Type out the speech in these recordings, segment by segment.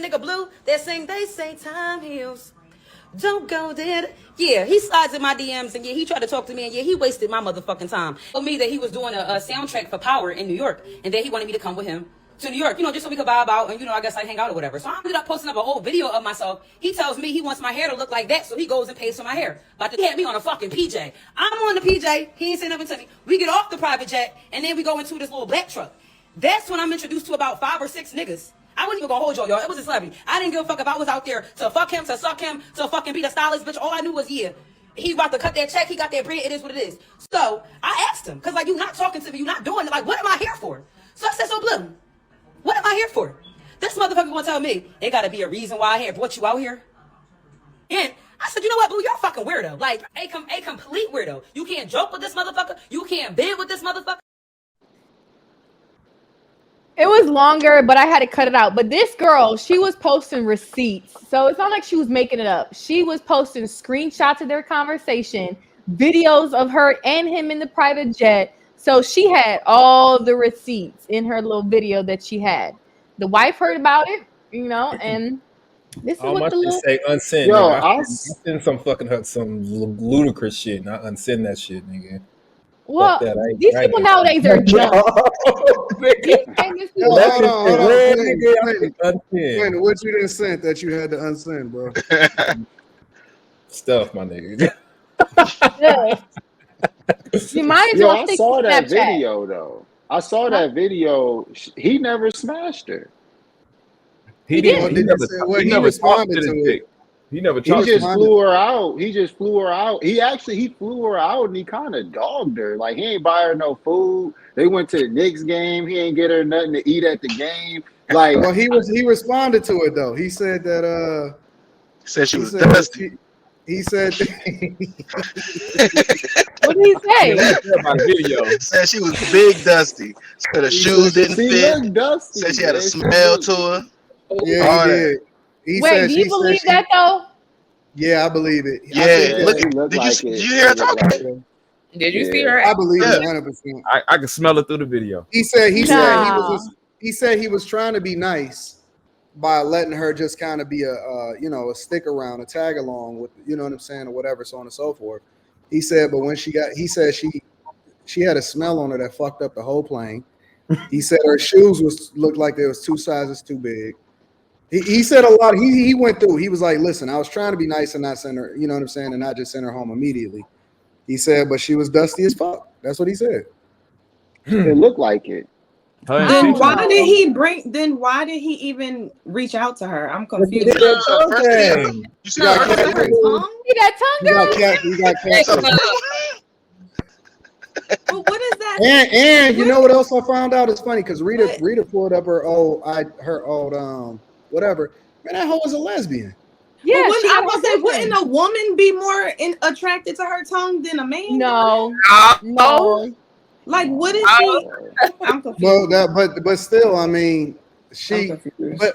nigga Bleu that sing, they say time heals. Don't go there. Yeah, he slides in my DMs and yeah, he tried to talk to me and yeah, he wasted my motherfucking time. He told me that he was doing a soundtrack for Power in New York and that he wanted me to come with him to New York, just so we could vibe out and, I guess like hang out or whatever. So I ended up posting up an old video of myself. He tells me he wants my hair to look like that, so he goes and pays for my hair. About to get me on a fucking PJ. I'm on the PJ. He ain't saying nothing to me. We get off the private jet and then we go into this little black truck. That's when I'm introduced to about 5 or 6 niggas. I wasn't even gonna hold y'all. It was a celebrity. I didn't give a fuck if I was out there to fuck him, to suck him, to fucking be the stylist, bitch. All I knew was, yeah, he about to cut that check. He got that bread. It is what it is. So I asked him, because, like, you not talking to me. You not doing it. Like, what am I here for? So I said, so, Bleu, what am I here for? This motherfucker gonna tell me, it gotta be a reason why I here. Brought you out here. And I said, you know what, Bleu, you're a fucking weirdo. Like, a complete weirdo. You can't joke with this motherfucker. You can't bid with this motherfucker. It was longer, but I had to cut it out. But this girl, she was posting receipts. So it's not like she was making it up. She was posting screenshots of their conversation, videos of her and him in the private jet. So she had all the receipts in her little video that she had. The wife heard about it, and this is what the little... say unsend. Yo, I send some ludicrous shit, not unsend that shit, nigga. Well, these people nowadays are dumb. Hold on. Wait, what you didn't send that you had to unsend, bro? Stuff, my nigga. You might as well I saw that video, though. I saw that video. He never smashed her. He didn't. He never responded to it. He never talked to her. He just flew her out. He flew her out and he kind of dogged her. Like, he ain't buy her no food. They went to the Knicks game. He ain't get her nothing to eat at the game. Like, well, he responded to it though. He said that said she was dusty. He said what did he say? My video said she was big dusty. Said her shoes didn't fit. Dusty. Said she had a smell to her. Yeah, he did. Wait, do you believe that though? Yeah, I believe it. Yeah, did you hear her talking? Did you see her? I believe it 100%. I can smell it through the video. He said he was trying to be nice by letting her just kind of be a stick around, a tag along with, you know what I'm saying, or whatever, so on and so forth. He said, but when she had a smell on her that fucked up the whole plane. He said her shoes looked like they was 2 sizes too big. He said a lot. He went through. He was like, listen, I was trying to be nice and not send her, you know what I'm saying, and not just send her home immediately. He said, but she was dusty as fuck. That's what he said. It looked like it. Then why did he even reach out to her? I'm confused. You got tongue, girl. You got cat. Well, what is that? And you know what else I found out? It's funny because Rita pulled up her old whatever. Man, that hoe was a lesbian. Yeah, I was say, wouldn't a woman be more attracted to her tongue than a man? No. Like, what is she? I'm confused. Well, but still, I mean,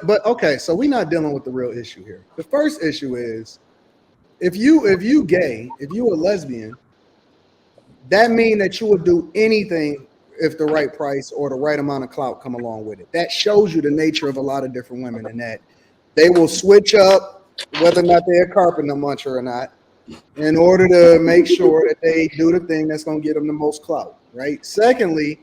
but okay. So we're not dealing with the real issue here. The first issue is if you gay, if you a lesbian, that mean that you would do anything if the right price or the right amount of clout come along with it. That shows you the nature of a lot of different women, and that they will switch up whether or not they're a carpenter muncher or not in order to make sure that they do the thing that's going to get them the most clout, right? Secondly,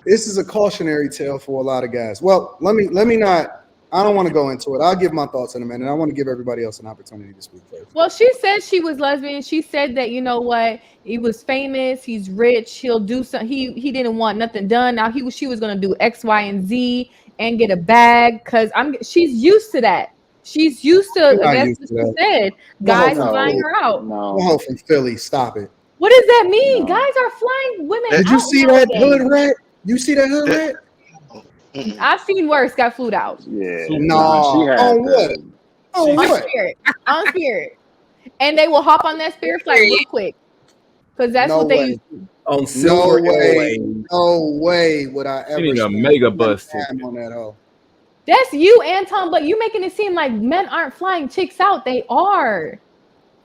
this is a cautionary tale for a lot of guys. Well, let me not, I don't want to go into it. I'll give my thoughts in a minute. I want to give everybody else an opportunity to speak first. Well, she said she was lesbian. She said that, you know what, he was famous, he's rich, he'll do something. He didn't want nothing done. Now she was going to do X, Y, and Z and get a bag because she's used to that. She's used to, that's what she said, guys flying her out. No, from Philly, stop it. What does that mean? No. Guys are flying women out. Did you see that hood rat? You see that hood rat? I've seen worse got flued out. Yeah. No. On what? On what? On Spirit. And they will hop on that Spirit flight real quick. Because that's what they used to. On Silver No way would I ever spend a mega bus time on that hoe. That's you, Anton, but you making it seem like men aren't flying chicks out. They are.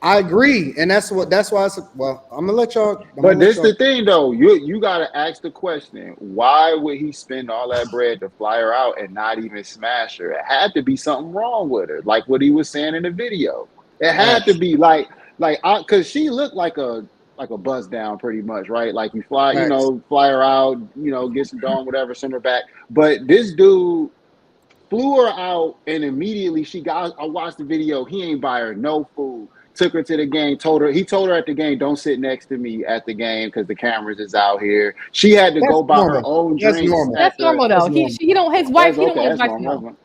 I agree, and that's why I said. Well, I'm gonna let y'all. But this the thing though, you gotta ask the question: why would he spend all that bread to fly her out and not even smash her? It had to be something wrong with her, like what he was saying in the video. It had to be because she looked like a buzz down pretty much, right? Like you fly, fly her out, get some dome, whatever, send her back. But this dude flew her out, and immediately I watched the video. He ain't buy her no food. Took her to the game. He told her at the game, "Don't sit next to me at the game because the cameras is out here." She had to go buy her own drinks. That's normal though. He don't. His wife. He don't want his wife to know.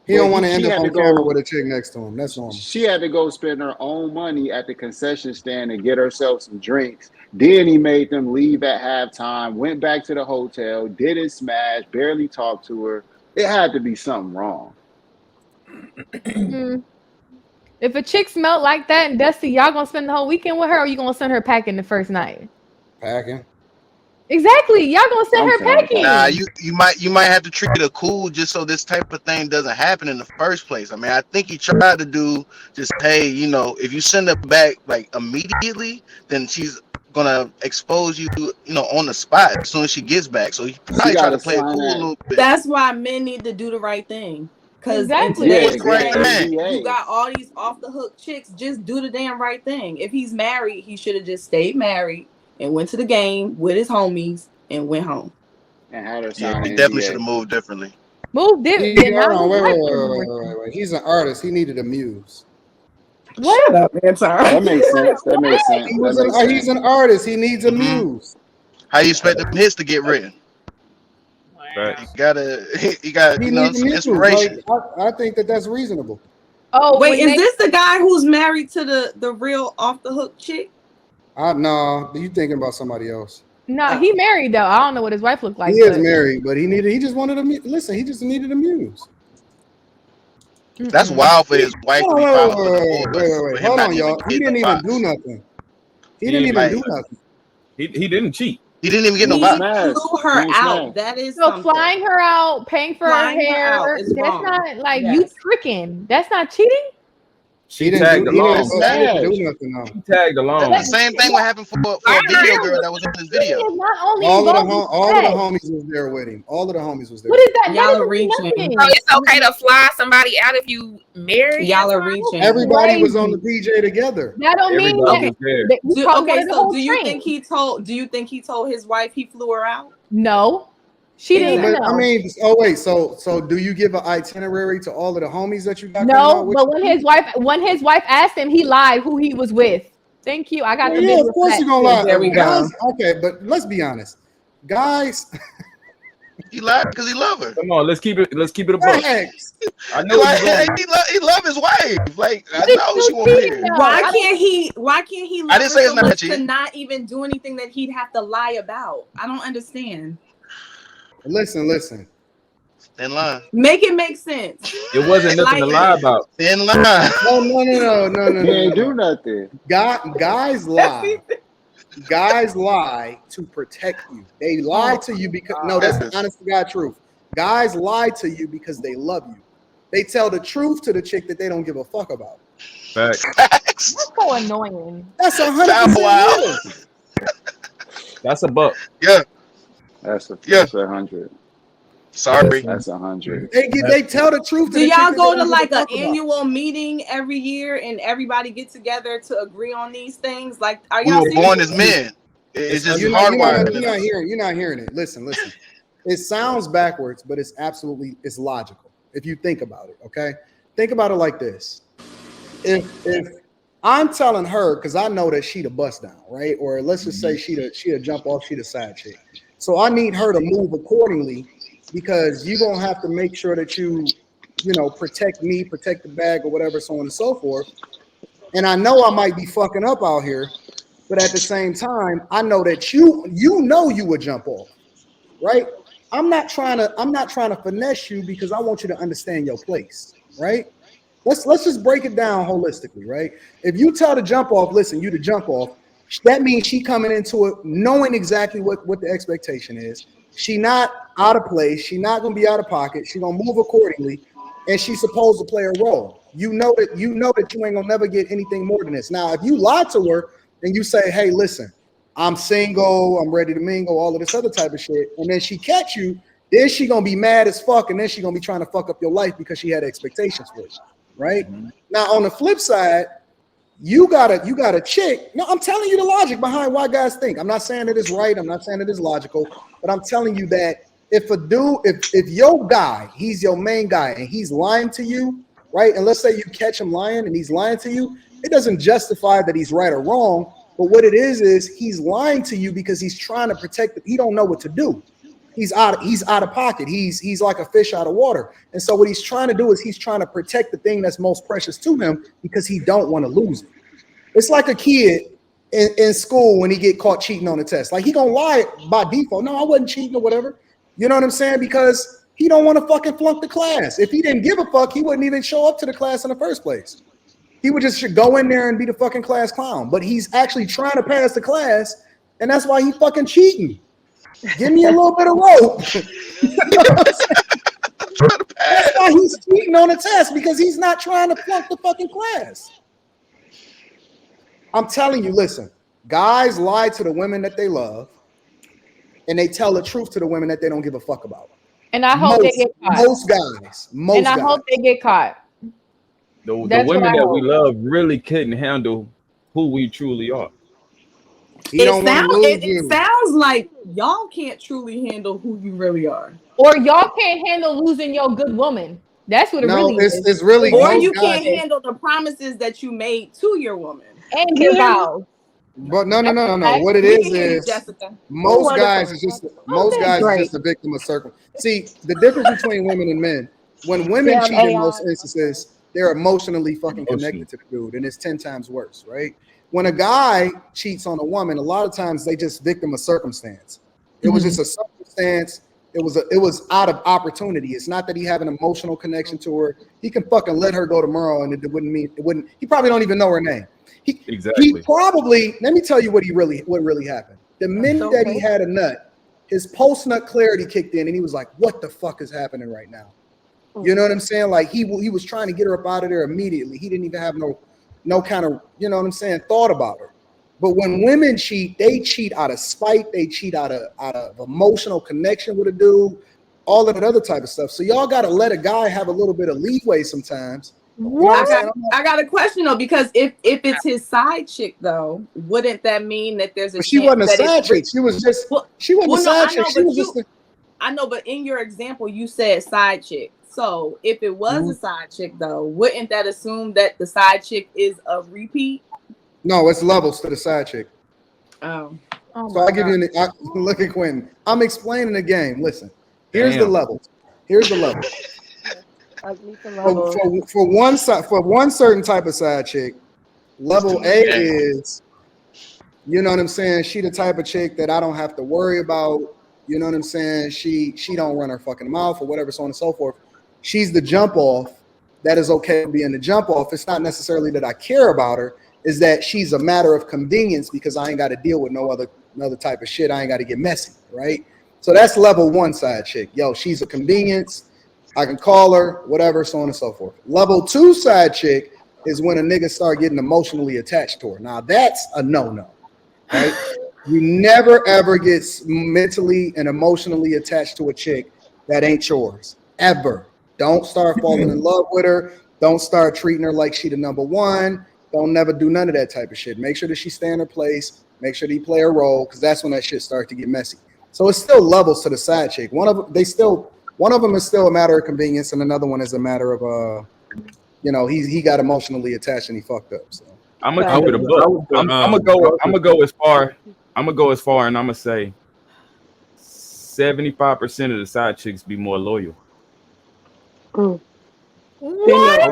He don't want to end up on camera with a chick next to him. That's normal. She had to go spend her own money at the concession stand and get herself some drinks. Then he made them leave at halftime. Went back to the hotel. Didn't smash. Barely talked to her. It had to be something wrong. If a chick smelled like that and dusty, y'all gonna spend the whole weekend with her, or you gonna send her packing the first night? Packing. Exactly. Y'all gonna send her packing. Nah, you might have to treat her cool just so this type of thing doesn't happen in the first place. I mean, I think he tried to do just, hey, if you send her back like immediately, then she's gonna expose you, on the spot as soon as she gets back. So he probably tried to play it cool a little bit. That's why men need to do the right thing. Because exactly. You got all these off the hook chicks. Just do the damn right thing. If he's married, he should have just stayed married and went to the game with his homies and went home. And had her sign. He definitely should have moved differently. Moved differently. Wait. He's an artist. He needed a muse. Shut up, man. That makes sense. He's an artist. He needs a muse. How you expect the hits to get written? Right. He got some inspiration. I think that's reasonable. Oh, wait, is this the guy who's married to the real off the hook chick? No, you thinking about somebody else. No, he married though. I don't know what his wife looked like. He is married, but he just wanted to listen. He just needed a muse. That's wild for his wife. Wait. Hold on, y'all. He didn't even do nothing. He didn't even do nothing. He didn't cheat. He didn't even get no box. Flew her out. That is so flying her out, paying for her hair. That's not like you tricking. That's not cheating. She tagged along. She tagged along. The same thing would happen for a video girl that was in this video. All of the homies was there with him. All of the homies was there. What is that? Y'all are reaching. So it's okay to fly somebody out if you marry. Y'all are reaching. Everybody was on the PJ together. That don't mean that. So do you think he told? Do you think he told his wife he flew her out? No. She didn't even know. I mean, so do you give an itinerary to all of the homies that you got? No, but when his wife asked him, he lied who he was with. Thank you. I got the of course you're gonna lie. There we go. Okay, but let's be honest, guys. He lied because he loved her. Come on, let's keep it a buck. I know he love his wife. Like I know she won't be here. Why can't he? Love I didn't say it's not cheating. To not even do anything that he'd have to lie about. I don't understand. Listen. Thin line. Make it make sense. It wasn't nothing to lie about. Thin line. No. He ain't do nothing. Guys lie. Guys lie to protect you. They lie to you because that's the honest to God truth. Guys lie to you because they love you. They tell the truth to the chick that they don't give a fuck about. Facts. That's so annoying. That's 100%. That's a buck. Yeah. That's 100. Sorry. That's 100. They tell the truth. Do y'all go to like an annual meeting every year and everybody get together to agree on these things? Like, are y'all? We were born as men. It's just hardwired. You're not hearing it. Listen. It sounds backwards, but it's logical if you think about it. Okay, think about it like this: if I'm telling her, because I know that she the bust down, right? Or let's just say she the jump off, she the side chick. So I need her to move accordingly because you're gonna have to make sure that you protect me, protect the bag or whatever, so on and so forth. And I know I might be fucking up out here, but at the same time, I know that you would jump off, right? I'm not trying to finesse you because I want you to understand your place, right? Let's just break it down holistically, right? If you tell the jump off, listen, you the jump off, that means she coming into it knowing exactly what the expectation is. She not out of place. She not gonna be out of pocket. She gonna move accordingly, and she's supposed to play a role. you know that you ain't gonna never get anything more than this. Now, if you lie to her and you say, hey, listen, I'm single, I'm ready to mingle, all of this other type of shit, and then she catch you, then she gonna be mad as fuck, and then she gonna be trying to fuck up your life because she had expectations for you, right? Mm-hmm. Now, on the flip side, you got a chick. No, I'm telling you the logic behind why guys think. I'm not saying that it's right. I'm not saying that it's logical, but I'm telling you that if your guy, he's your main guy, and he's lying to you, right? And let's say you catch him lying and he's lying to you, it doesn't justify that he's right or wrong. But what it is he's lying to you because he's trying to protect it. He don't know what to do. He's out of pocket. He's like a fish out of water. And so what he's trying to do is he's trying to protect the thing that's most precious to him because he don't want to lose it. It's like a kid in school when he get caught cheating on the test. Like he gonna lie by default. No, I wasn't cheating or whatever. You know what I'm saying? Because he don't want to fucking flunk the class. If he didn't give a fuck, he wouldn't even show up to the class in the first place. He would just go in there and be the fucking class clown. But he's actually trying to pass the class, and that's why he fucking cheating. Give me a little bit of rope. That's why he's cheating on the test, because he's not trying to flunk the fucking class. I'm telling you, listen, guys lie to the women that they love, and they tell the truth to the women that they don't give a fuck about. And I hope they get caught. Most guys. I hope they get caught. The women that we love really couldn't handle who we truly are. It sounds like y'all can't truly handle who you really are. Or y'all can't handle losing your good woman. That's what it really is. It's really, or you can't handle the promises that you made to your woman. And your vows. But no. What it is Jessica. Most guys is just a victim of circle. See, the difference between women and men, when women cheat in most instances, they're emotionally fucking connected to the dude, and it's 10 times worse, right? When a guy cheats on a woman, a lot of times they just victim of circumstance. It was just a circumstance. It was out of opportunity. It's not that he have an emotional connection to her. He can fucking let her go tomorrow, and it wouldn't. He probably don't even know her name. He probably. Let me tell you what really happened. The minute that he had a nut, his post nut clarity kicked in, and he was like, "What the fuck is happening right now?" You know what I'm saying? Like he was trying to get her up out of there immediately. He didn't even have no kind of, you know what I'm saying, thought about her. But when women cheat, they cheat out of spite. They cheat out of emotional connection with a dude, all of that other type of stuff. So y'all got to let a guy have a little bit of leeway sometimes. I got a question though, because if it's his side chick though, wouldn't that mean that there's a she wasn't a side chick. She was just she wasn't a side chick. She was just I know, but in your example, you said side chick. So if it was a side chick though, wouldn't that assume that the side chick is a repeat? No, it's levels to the side chick. Oh so I give you look at Quentin. I'm explaining the game. Listen, here's the levels. Here's the level. For one certain type of side chick, level A is, you know what I'm saying, she the type of chick that I don't have to worry about. You know what I'm saying? She don't run her fucking mouth or whatever, so on and so forth. She's the jump off. That is okay being the jump off. It's not necessarily that I care about her, is that she's a matter of convenience because I ain't got to deal with no other type of shit. I ain't got to get messy, right? So that's level one side chick. Yo, she's a convenience. I can call her, whatever, so on and so forth. Level two side chick is when a nigga start getting emotionally attached to her. Now that's a no-no, right? You never ever get mentally and emotionally attached to a chick that ain't yours, ever. Don't start falling in love with her. Don't start treating her like she the number one. Don't never do none of that type of shit. Make sure that she stay in her place. Make sure that he play a role, because that's when that shit starts to get messy. So it's still levels to the side chick. One of them is still a matter of convenience, and another one is a matter of he got emotionally attached and he fucked up. So I'm gonna keep it a book. I'm gonna go as far, and I'm gonna say 75% of the side chicks be more loyal. What? I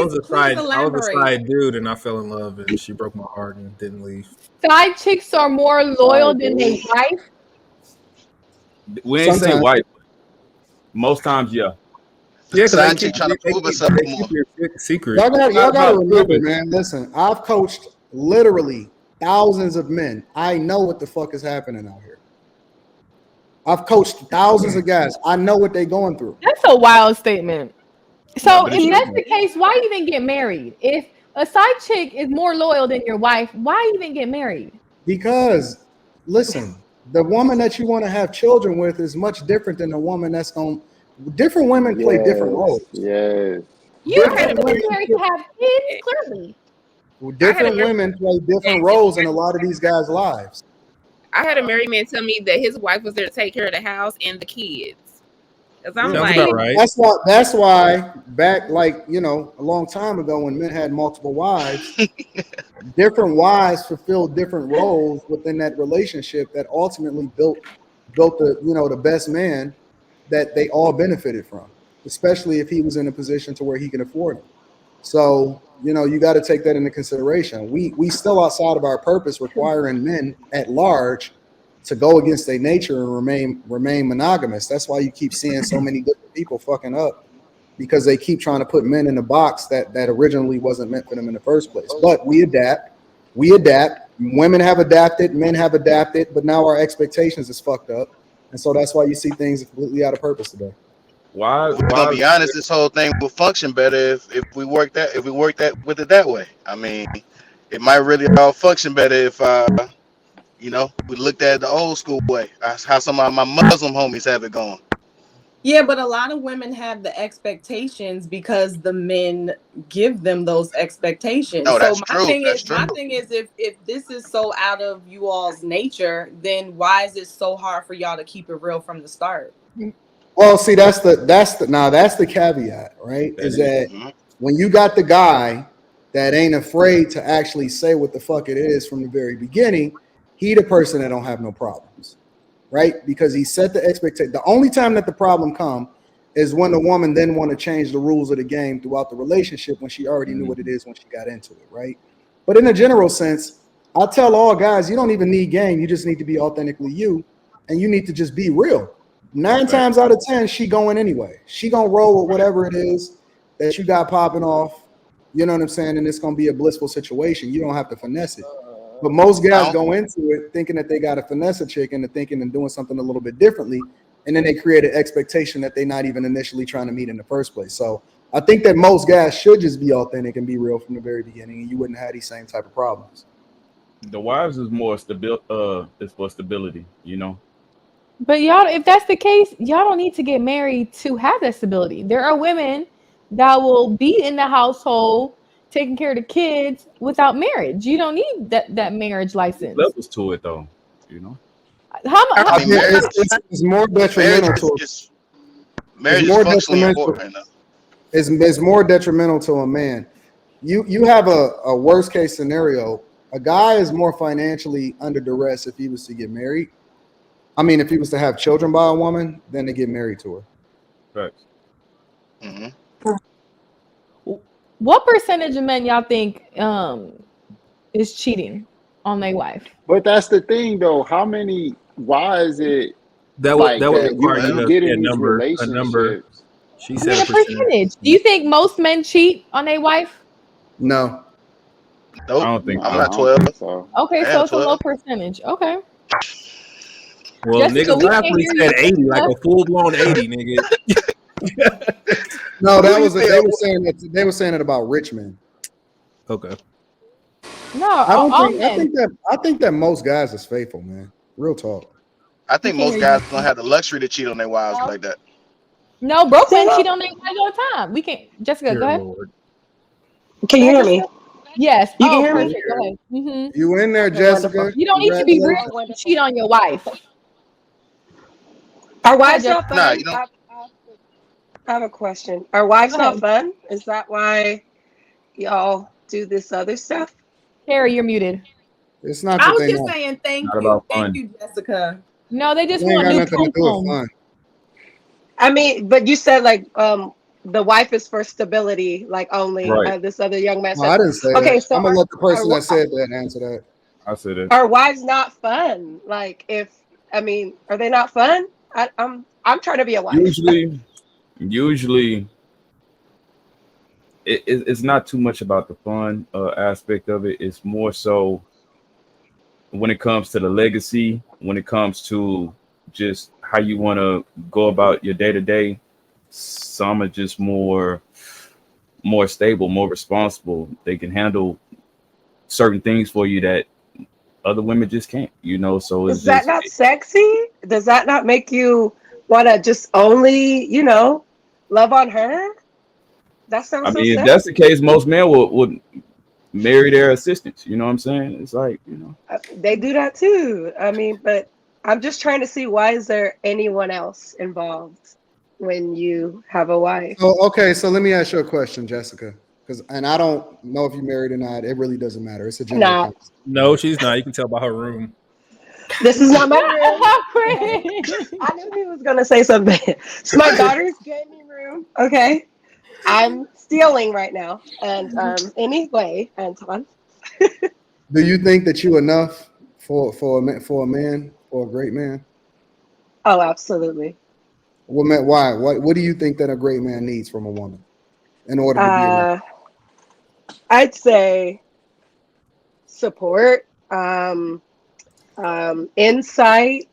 was a side dude, and I fell in love, and she broke my heart and didn't leave. Side chicks are more loyal than their wife. We ain't say wife. Most times, yeah. Yeah, side chick trying to prove herself more. Secret. Y'all gotta remember, man. Listen, I've coached literally thousands of men. I know what the fuck is happening out here. I've coached thousands of guys. I know what they're going through. That's a wild statement. So if that's the case, why even get married? If a side chick is more loyal than your wife, why even get married? Because listen, the woman that you want to have children with is much different than the woman that's going. Different women play different roles. Yes. You have to be married to have kids, clearly. Different women play different roles in a lot of these guys' lives. I had a married man tell me that his wife was there to take care of the house and the kids. Because I'm Sounds about right. That's why back, like, you know, a long time ago when men had multiple wives, different wives fulfilled different roles within that relationship that ultimately built the, you know, the best man that they all benefited from, especially if he was in a position to where he can afford it. So, you know, you got to take that into consideration. We still outside of our purpose, requiring men at large to go against their nature and remain monogamous. That's why you keep seeing so many different people fucking up, because they keep trying to put men in a box that originally wasn't meant for them in the first place. But we adapt. Women have adapted, men have adapted, but now our expectations is fucked up. And so that's why you see things completely out of purpose today. We're gonna be honest, this whole thing will function better if we work with it that way. I mean, it might really all function better if you know, we looked at it the old school way. That's how some of my Muslim homies have it going. Yeah, but a lot of women have the expectations because the men give them those expectations. No, that's so true. My thing is if this is so out of you all's nature, then why is it so hard for y'all to keep it real from the start? Well, see, that's the caveat, right? Is that when you got the guy that ain't afraid to actually say what the fuck it is from the very beginning, he the person that don't have no problems, right? Because he set the expectation. The only time that the problem come is when the woman then want to change the rules of the game throughout the relationship when she already knew what it is when she got into it, right? But in a general sense, I tell all guys, you don't even need game. You just need to be authentically you, and you need to just be real. 9 times out of 10, she going anyway. She gonna roll with whatever it is that you got popping off. You know what I'm saying? And it's gonna be a blissful situation. You don't have to finesse it. But most guys go into it thinking that they got to finesse a chick into thinking and doing something a little bit differently, and then they create an expectation that they're not even initially trying to meet in the first place. So I think that most guys should just be authentic and be real from the very beginning, and you wouldn't have these same type of problems. The wives is more is for stability, you know. But y'all, if that's the case, y'all don't need to get married to have that stability. There are women that will be in the household taking care of the kids without marriage. You don't need that marriage license. Levels to it, though, you know. It's more detrimental to marriage is functionally important. It's more detrimental to a man. You have a worst case scenario. A guy is more financially under duress if he was to get married. I mean, if he was to have children by a woman, than to get married to her. Right. What percentage of men y'all think is cheating on their wife? But that's the thing, though. Why is it that would require you get in these relationships? She said a percentage. Do you think most men cheat on their wife? No. Nope. I don't think I'm not 12. So. Okay, so it's a low percentage. Okay. Well, Jessica, nigga, last week said 80, like a full-blown 80, nigga. No, they were saying it about rich men. Okay. No, I think that most guys is faithful, man. Real talk. I think most guys don't have the luxury to cheat on their wives like that. No, broke men cheat on their wives all the time. We can't. Jessica, go ahead. Lord. Can you hear me? Yes. You can hear me? Perfect. Go ahead. Mm-hmm. You in there, Jessica? You don't need to be rich to cheat on your wife. Are wives not fun? Nah, you don't. I have a question. Are wives not fun? Is that why y'all do this other stuff? Carrie, you're muted. It's not. I was just saying thank you, Jessica. No, they just want new fun. I mean, but you said like the wife is for stability, like only. Right. This other young man said. No, I didn't say okay, that. so I'm gonna let the person that said that answer that. I said it. Are wives not fun? Like, are they not fun? I'm trying to be a wife. Usually, it's not too much about the fun aspect of it. It's more so when it comes to the legacy, when it comes to just how you want to go about your day-to-day. some are just more stable, more responsible. They can handle certain things for you that other women just can't, you know. So it's Is that not sexy? Does that not make you want to just only, love on her? That sounds so if sexy. that's the case, most men would marry their assistants. You know what I'm saying? It's like, They do that too. I mean, but I'm just trying to see, why is there anyone else involved when you have a wife? So let me ask you a question, Jessica. And I don't know if you're married or not. It really doesn't matter. It's a general conversation. No, she's not. You can tell by her room. This is not my room. I knew he was gonna say something. It's my daughter's gaming room. Okay, I'm stealing right now. And anyway, Anton, Do you think that you enough for a man, for a great man? Oh, absolutely. Why? What do you think that a great man needs from a woman in order to be enough? I'd say support, insight,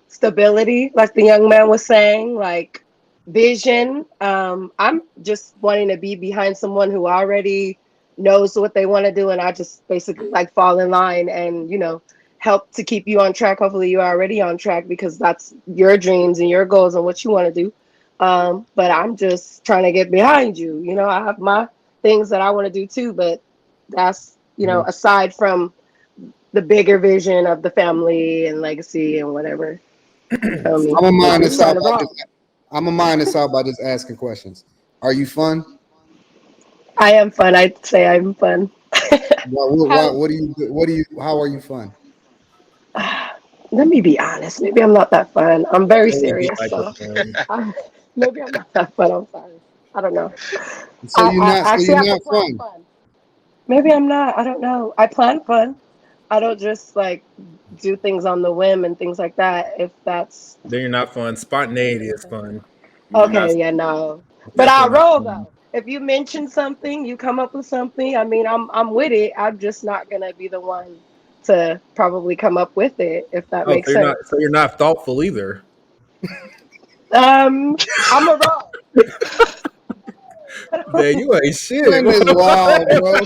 stability, like the young man was saying, like vision. I'm just wanting to be behind someone who already knows what they want to do, and I just basically like fall in line and help to keep you on track. Hopefully you're already on track because that's your dreams and your goals and what you want to do. But I'm just trying to get behind you. I have my things that I want to do too, but that's aside from the bigger vision of the family and legacy and whatever. I'm gonna mind this out by just asking questions. Are you fun? I am fun. I'd say I'm fun. What do you? How are you fun? Let me be honest. Maybe I'm not that fun. I'm very serious. So maybe I'm not that fun. I'm sorry. I don't know. So you're not fun. Maybe I'm not. I don't know. I plan fun. I don't just like do things on the whim and things like that. If that's Then you're not fun. Spontaneity is fun. okay, yeah, no. But I'll roll though. If you mention something, you come up with something. I mean, I'm with it. I'm just not gonna be the one to probably come up with it. If that makes sense. So you're not thoughtful either. I'm a roll. Man, you ain't shit. Wild, bro.